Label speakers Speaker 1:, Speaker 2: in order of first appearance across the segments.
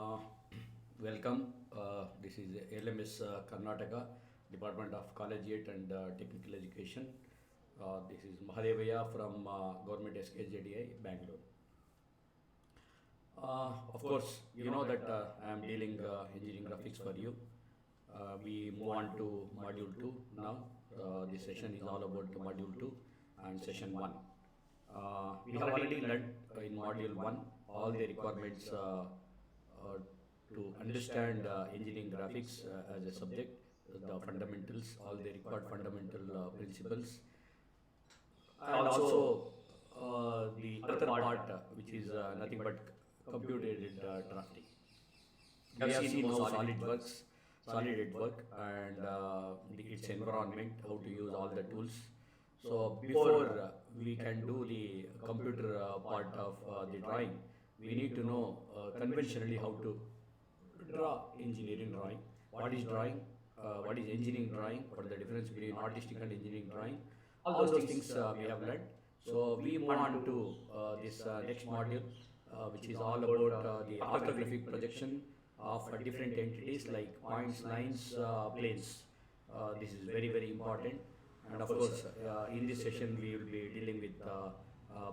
Speaker 1: Uh, Welcome. This is LMS Karnataka, Department of Collegiate and Technical Education. This is Mahadevaya from Government SKJDI, Bangalore. Of course, you know that I am dealing engineering graphics for you. We move on to module 2 now. This session is all about module 2 and session 1. We have already learned in module 1 all the requirements to understand engineering graphics as a subject, the fundamentals, all the required fundamental principles, and also the other part, which is nothing but computer-aided drafting. We have seen how solid works, solid at work, and its environment, how to use all the tools. So before we can do the computer part of the drawing, we need to know conventionally how to draw engineering drawing. What is drawing? What is engineering drawing? What is the difference between artistic and engineering drawing? All those things we have learned. So we move on to this next module, which is all about the orthographic projection of different entities like points, lines, planes. This is very, very important. And of course, in this session, we will be dealing with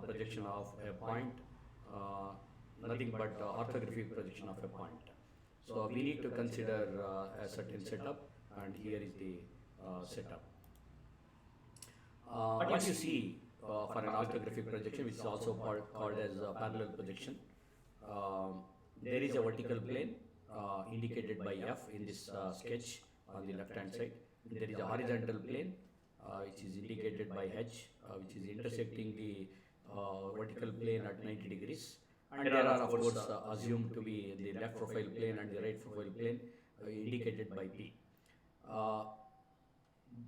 Speaker 1: projection of a point, nothing but orthographic projection of a point. So we need to consider a certain setup, and here is the setup. What you see for an orthographic projection, which is also called as parallel projection, there is a vertical plane indicated by F in this sketch on the left hand side. There is a horizontal plane which is indicated by H, which is intersecting the vertical plane at 90 degrees. And there are, of course, assumed to be the left profile plane and the right profile plane indicated by P.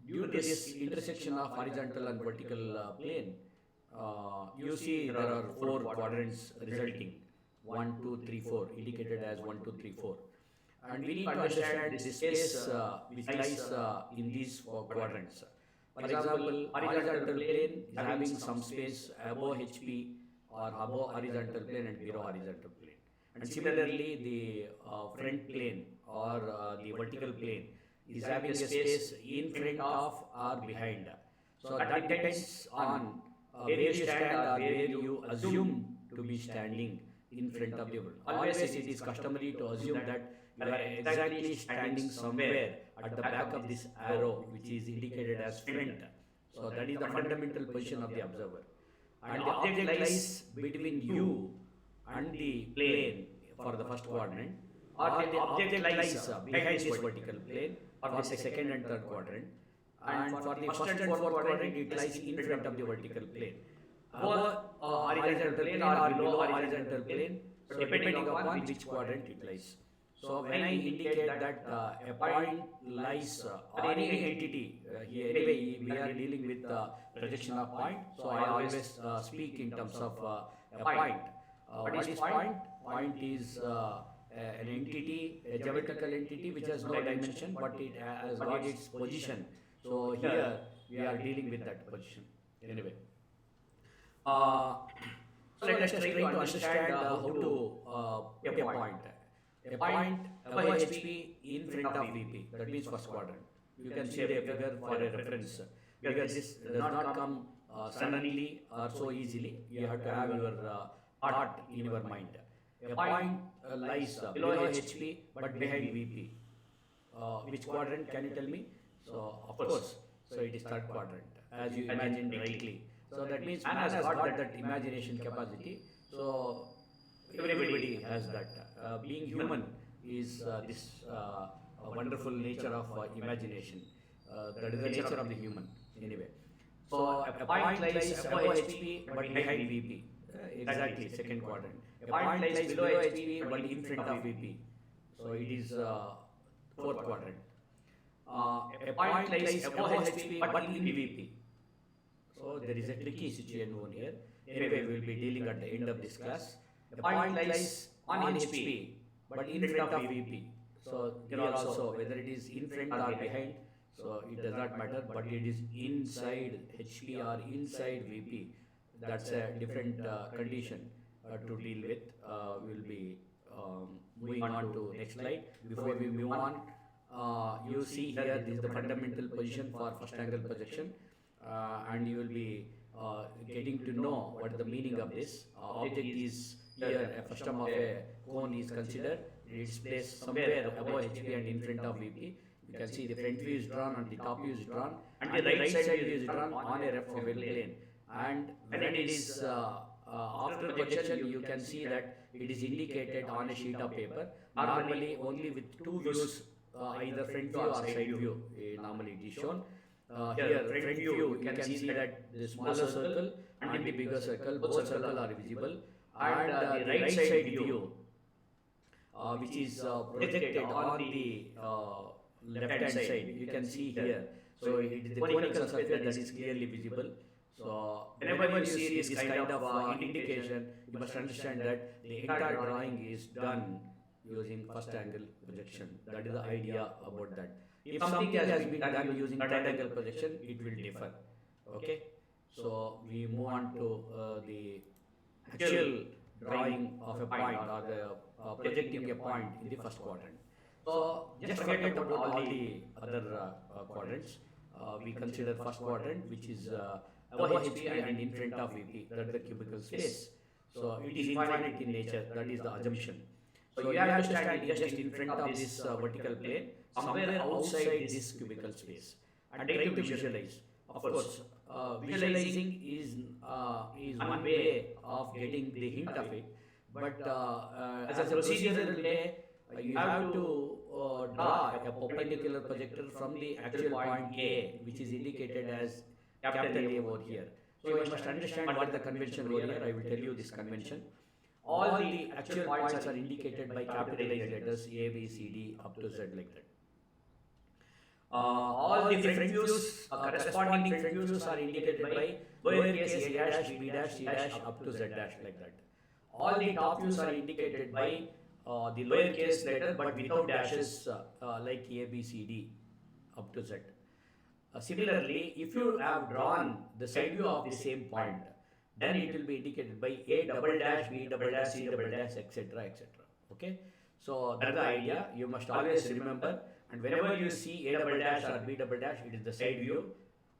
Speaker 1: Due to this intersection of horizontal and vertical plane, you see there are 4 quadrants resulting, 1, 2, 3, 4, indicated as 1, 2, 3, 4. And we need to understand the space which lies in these 4 quadrants. For example, horizontal plane is having some space above HP or above horizontal plane and below horizontal plane. And similarly, the front plane or the vertical plane is having a space in front of or behind. So that depends on where you stand or where you assume to be standing in front of the world. Always it is customary to assume that you are exactly standing somewhere at the back of this arrow, which is indicated as front. So that is the fundamental position of the observer. And the object lies between you and the plane for the first quadrant, or the object lies behind this vertical plane for the second and third quadrant, and for the first and fourth quadrant it lies in front of the vertical plane, above horizontal plane or below horizontal plane, so depending upon which quadrant it lies. So when I indicate that a point lies or any entity, here anyway we are dealing with projection of point, so I always speak in terms of a point. What is point? Point is an entity, a geometrical entity which has no dimension, but it has got its position. So here we are dealing with that position. Anyway, so let us try to understand how to put a point. A point above HP in front of VP, that means first quadrant. You can see the figure for a reference, because this does not come suddenly or so easily. You have to have your thought in your mind. A point lies below HP but behind VP. Which quadrant can you tell me? So of course, so it is third quadrant, as you imagined rightly. So that means man has got that imagination capacity. So everybody has that. Being human is this wonderful nature of imagination. That is the nature of the human, anyway. So a point lies above HP but behind VP. Exactly, second quadrant. A point lies below HP but in front of VP. So it is fourth quadrant. A point lies above HP but in VP. So there is a tricky situation over here. Anyway, we will be dealing at the end of this class. A point lies on HP but in front of VP. So here also, whether it is in front or behind, so it does not matter, but it is inside HP or inside VP. That's a different condition to deal with. We will be moving on to next slide. Before we move on, you see here this is the fundamental position for first angle projection, and you will be getting to know what is the meaning of this. Object is here, a frustum of a cone is considered. It is placed somewhere above HP and in front of VP. You can see the front view is drawn and the top view is drawn, and the right side view is drawn on a reference plane. And when it is after projection, you can see that it is indicated on a sheet of paper. Normally, only with two views, either front view or side view, normally it is shown. Here, front view, you can see that the smaller circle and the bigger circle, both circles are visible. And the right side view, which is projected on the left hand side, you can see here. So it is the conical surface that is clearly visible. So whenever you see this kind of indication, you must understand that the entire drawing is done using first angle projection. That is the idea about that. If something has been done using third angle projection, it will differ. Okay. So we move on to the actual drawing of a point or the projecting a point in the first quadrant. So just forget about all the other quadrants. We consider first quadrant, which is above HP and in front of VP, that is the cubical space. So it is infinite in nature, that is the assumption. So you have to stand just in front of this vertical plane, somewhere outside this cubical space, and try to visualize. Of course, visualizing is one way of getting the hint of it, but as a procedural way, you have to draw a perpendicular projector from the actual point A, which is indicated as capital A over here. So you must understand what is the convention over here. I will tell you this convention. All the actual points are indicated by capitalized letters A, B, C, D up to Z like that. All the front views, corresponding front views are indicated by lowercase a dash, b dash, c dash up to z dash like that. All the top views are indicated by the lowercase letter but without dashes like A, B, C, D up to Z. Similarly, if you have drawn the side view of the same point, then it will be indicated by A double dash, B double dash, C double dash, etc. etc. Okay. So that's the idea. You must always remember. And whenever you see A double dash or B double dash, it is the side view.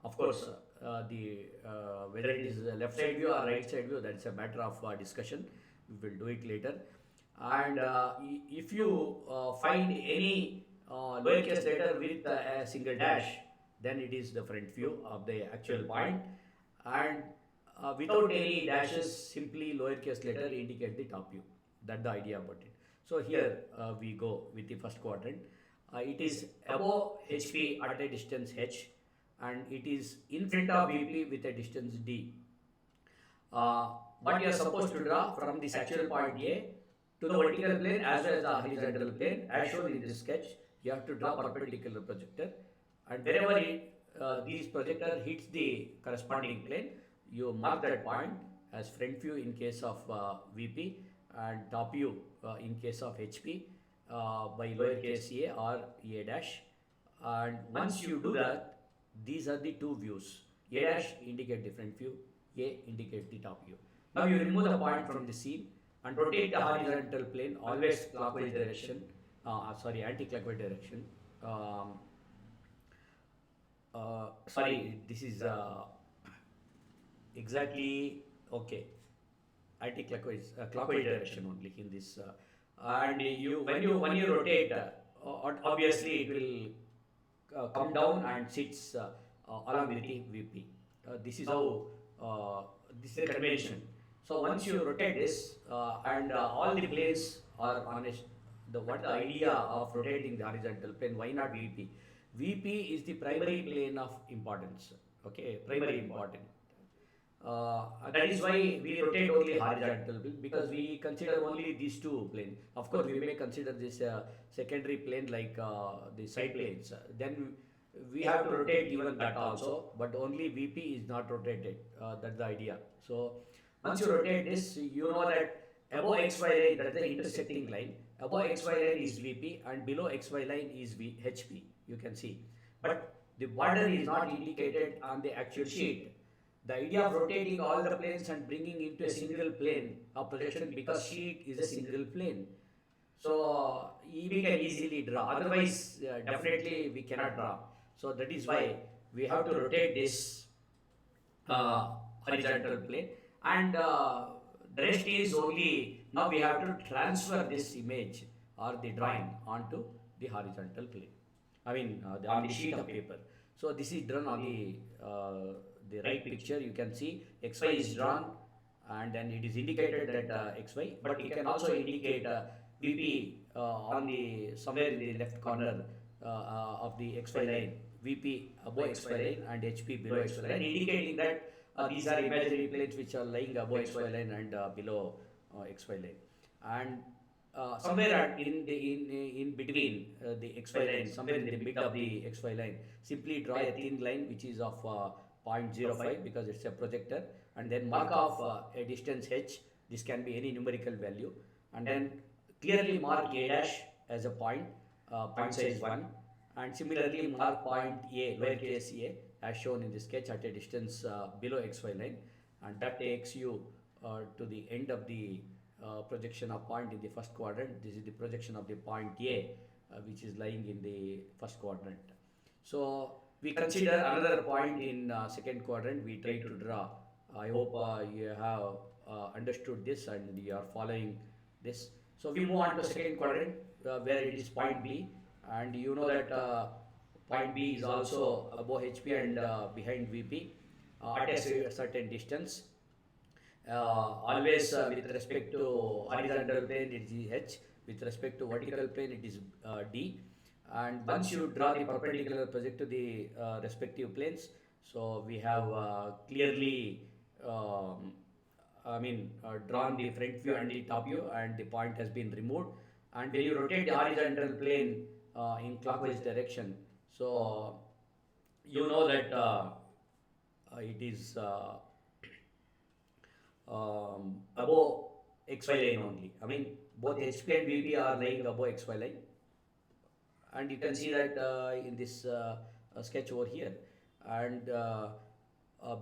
Speaker 1: Of course, whether it is the left side view or right side view, that's a matter of discussion. We will do it later. And if you find any lowercase letter with a single dash, then it is the front view of the actual point. And without any dashes, simply lowercase letter indicate the top view. That's the idea about it. So here we go with the first quadrant. It is above HP at a distance h, and it is in front of VP with a distance d. What you are supposed to draw from this actual point A to the vertical plane as well as the horizontal plane, as shown in this sketch, you have to draw perpendicular projector, and wherever this projector hits the corresponding plane, you mark that point as front view in case of VP and top view in case of HP. By lowercase a or a dash, and once you do that, these are the two views. A dash indicate the front view, A indicate the top view. Now you remove the point from the scene and rotate the horizontal plane always clockwise direction, anti-clockwise direction. This is exactly okay. Anti-clockwise, clockwise direction only in this. And when you rotate, obviously it will come down and sits along with the VP. This is how this is the convention. So once you rotate this, and all the planes are on what the idea of rotating the horizontal plane? Why not VP? VP is the primary plane of importance. Okay, primary important. That is why we rotate only horizontal, because we consider only these two planes. Of course, we may consider this secondary plane like the side planes. Then we have to rotate even that also, but only VP is not rotated. That's the idea. So once you rotate this, you know that above XY line, that's the intersecting line. Above XY line is VP and below XY line is HP. You can see, but the border is not indicated on the actual sheet. The idea of rotating all the planes and bringing into a single plane of projection, because sheet is a single plane. So we can easily draw. Otherwise, definitely we cannot draw. So that is why we have to rotate this horizontal plane, and the rest is only now we have to transfer this image or the drawing onto the horizontal plane. I mean, on the sheet of paper. So this is drawn on the right picture. You can see XY is drawn, and then it is indicated that XY, but you can also indicate VP on the somewhere in the left corner of the XY line, VP above XY line and HP below XY line, indicating that these are imaginary planes which are lying above XY line and below XY line. And somewhere in between the XY line, somewhere in the mid of the XY line, simply draw a thin line which is of 0.05 because it's a projector, and then mark off a distance h. This can be any numerical value, and then clearly mark a dash as a point, point size 1, and similarly mark point a, lowercase a, as shown in the sketch at a distance below XY line, and that takes you to the end of the projection of point in the first quadrant. This is the projection of the point A, which is lying in the first quadrant. So we consider another point in second quadrant. We try to draw. I hope you have understood this and you are following this. So we move on to second quadrant where it is point B, and you know that point B is also above HP and behind VP at a certain distance. Always with respect to horizontal plane it is H, with respect to vertical plane it is D, and once you draw the perpendicular project to the respective planes, so we have clearly drawn the front view and the top view, and the point has been removed. And when you rotate the horizontal plane in clockwise direction, so you know that it is above XY line only. I mean, both HP and VP are lying above XY line, and you can see that in this sketch over here. And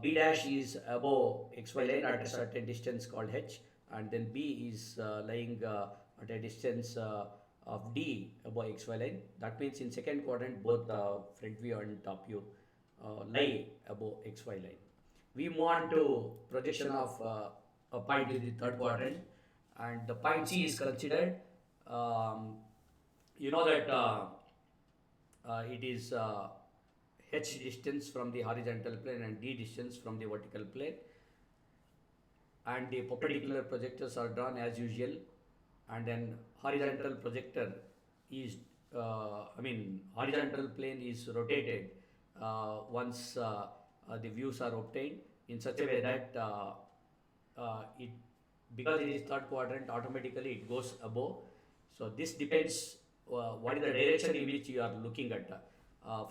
Speaker 1: B dash is above XY line at a certain distance called H, and then B is lying at a distance of D above XY line. That means in second quadrant both front view and top view lie above XY line. We move on to projection of a point in the third quadrant, and the point C is considered. You know that it is H distance from the horizontal plane and D distance from the vertical plane, and the perpendicular projectors are drawn as usual, and then horizontal projector is horizontal plane is rotated once the views are obtained in such a way that it, because it is third quadrant, automatically it goes above. So this depends what is the direction in which you are looking at,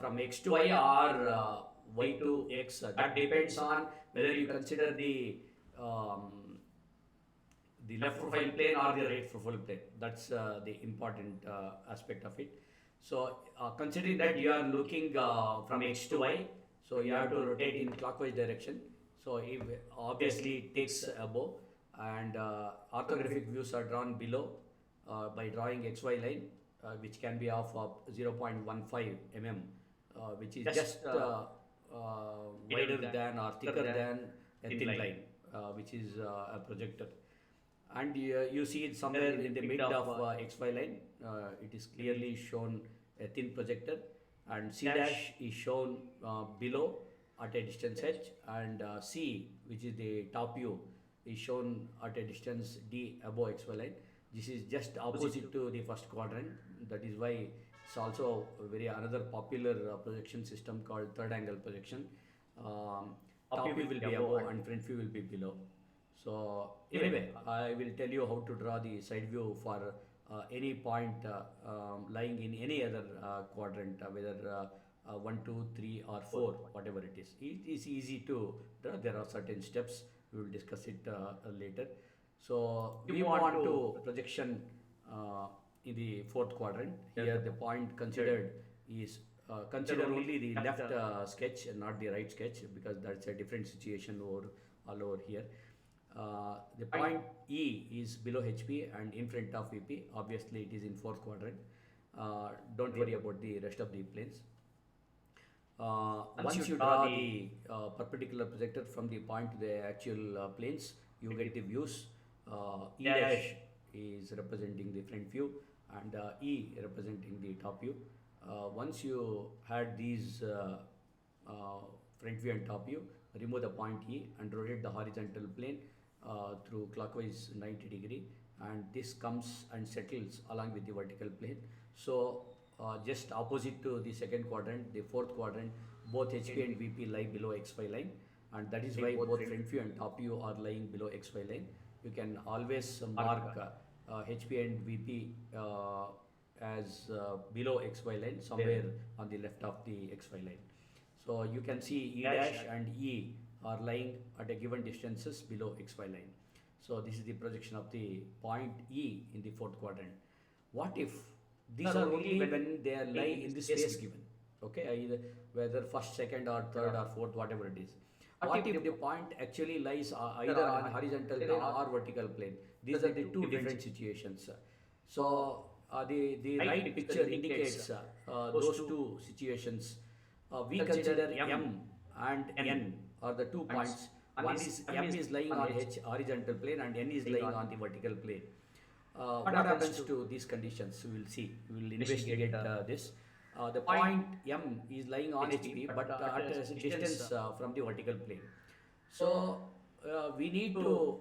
Speaker 1: from X to Y or Y to X. That depends on whether you consider the left profile plane or the right profile plane. That's the important aspect of it. So considering that you are looking from X to Y, so you have to rotate in clockwise direction. So if obviously it takes above, and orthographic views are drawn below by drawing XY line, which can be of 0.15 mm, which is just wider than or thicker than a thin line, which is a projector. And you see it somewhere in the mid of XY line, it is clearly shown a thin projector, and C dash is shown below at a distance H, and C, which is the top view, is shown at a distance D above XY line. This is just opposite to the first quadrant. That is why it's also another popular projection system called third angle projection. Top view will be above and front view will be below. So anyway, I will tell you how to draw the side view for any point lying in any other quadrant, whether 1, 2, 3 or 4, whatever it is. It is easy to draw. There are certain steps. We will discuss it later. So we move on to projection in the fourth quadrant. Here the point considered is consider only the left sketch and not the right sketch, because that's a different situation all over here. The point E is below HP and in front of VP. Obviously, it is in fourth quadrant. Don't worry about the rest of the planes. Once you draw the perpendicular projector from the point to the actual planes, you get the views. E dash is representing the front view and E representing the top view. Once you had these front view and top view, remove the point E and rotate the horizontal plane through clockwise 90 degree, and this comes and settles along with the vertical plane. So just opposite to the second quadrant, the fourth quadrant, both HP and VP lie below XY line, and that is why both front view and top view are lying below XY line. You can always mark HP and VP as below XY line, somewhere on the left of the XY line. So you can see E dash and E are lying at a given distances below XY line. So this is the projection of the point E in the fourth quadrant. What if these are only when they are lying in the space given? Okay, either whether first, second, or third, or fourth, whatever it is. What if the point actually lies either on horizontal plane or vertical plane? These are the two different situations. So the right picture indicates those two situations. We consider M and N are the 2 points. One is M is lying on H horizontal plane and N is lying on the vertical plane. What happens to these conditions? We will see. We will investigate this. The point M is lying on HP, but at a distance from the vertical plane. So we need to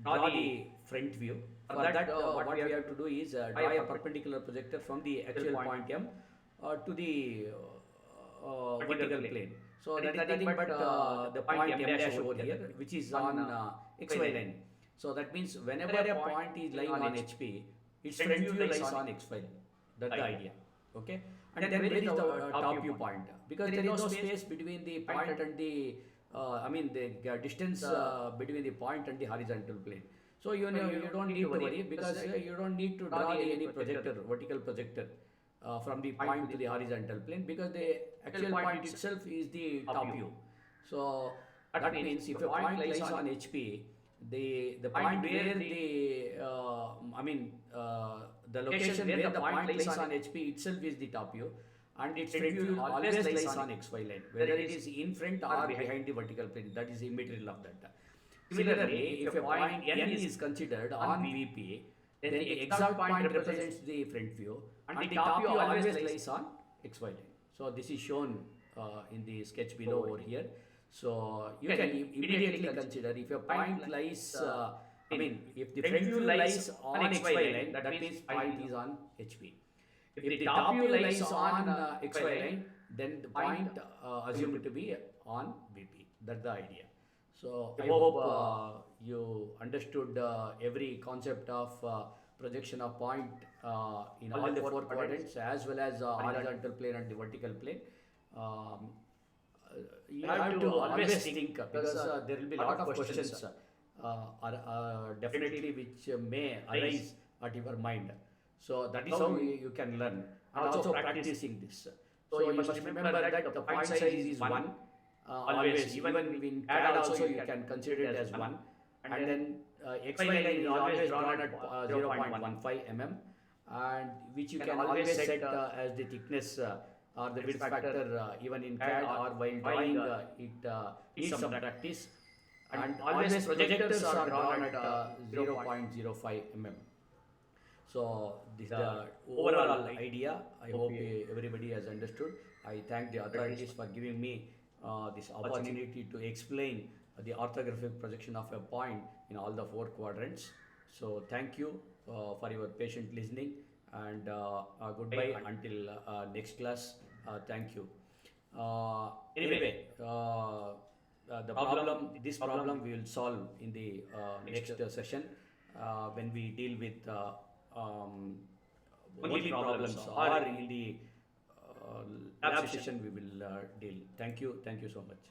Speaker 1: draw the front view. For that, what we have to do is draw a perpendicular projector from the actual point M to the vertical plane. So that is nothing but the point M dash over here, which is on XY line. So that means whenever a point is lying on HP, its front view lies on XY line. That's the idea. Okay, and then where is the top view point? Because there is no space between the point and the the distance between the point and the horizontal plane. So you know you don't need to worry, because you don't need to draw any projector, vertical projector from the point to the horizontal plane, because the actual point itself is the top view. So that means if a point lies on HP, the point where the location where the point lies on HP itself is the top view, and its front view always lies on XY line, whether it is in front or behind the vertical plane. That is the immaterial of that. Similarly, if a point N is considered on VP, then the exact point represents the front view, and the top view always lies on XY line. So this is shown in the sketch below over here. So you can immediately consider if a point lies, if the front view lies on XY line, that means point is on HP. If the top view lies on XY line, then the point assumed to be on VP. That's the idea. So I hope you understood every concept of projection of point in all the four quadrants, as well as horizontal plane and the vertical plane. You have to always think, because there will be a lot of questions definitely which may arise at your mind. So that is how you can learn, and also practicing this. So you must remember that the point size is 1 always. Even in CAD also you can consider it as 1, and then XY line is always drawn at 0.15 mm, and which you can always set as the thickness or the width factor even in CAD or while drawing. It needs some practice, and always projectors are drawn at 0.05 mm. So this is the overall idea. I hope everybody has understood. I thank the authorities for giving me this opportunity to explain the orthographic projection of a point in all the four quadrants. So thank you for your patient listening, and goodbye until next class. Thank you. Anyway, this problem we will solve in the next session when we deal with only problems, or in the lab session we will deal. Thank you so much.